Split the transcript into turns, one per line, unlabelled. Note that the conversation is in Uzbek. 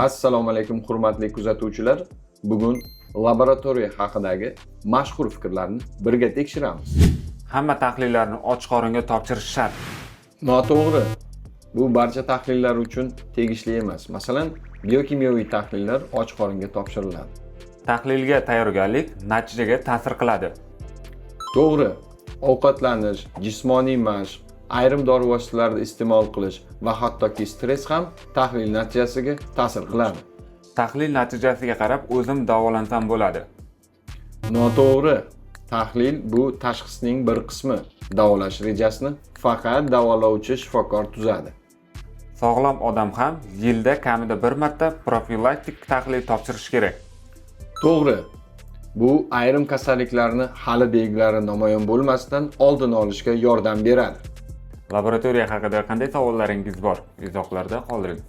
Assalomu alaykum hurmatli kuzatuvchilar. Bugun laboratoriya haqidagi mashhur fikrlarni birga tekshiramiz.
Hamma tahlillarni och qoringa topshirish shart.
Noto'g'ri. Bu barcha tahlillar uchun tegishli emas. Masalan, biokimyoviy tahlillar och qoringa topshiriladi.
Tahlilga tayyorgarlik natijaga ta'sir qiladi.
To'g'ri. Ovqatlanish, jismoniy mashq, ayrim dori vositalarini iste'mol qilish va hattoki stress ham tahlil natijasiga ta'sir qiladi.
Tahlil natijasiga qarab o'zim davolansam bo'ladi.
Noto'g'ri. Tahlil bu tashxisning bir qismi. Davolash rejasini faqat davolovchi shifokor tuzadi.
Sog'lom odam ham yilda kamida bir marta profilaktik tahlil topshirish kerak.
To'g'ri. Bu ayrim kasalliklarni hali belgilari namoyon bo'lmasdan oldini olishga yordam beradi.
Laboratoriya haqida qanday savollaringiz bor? Izohlarda qoldiring.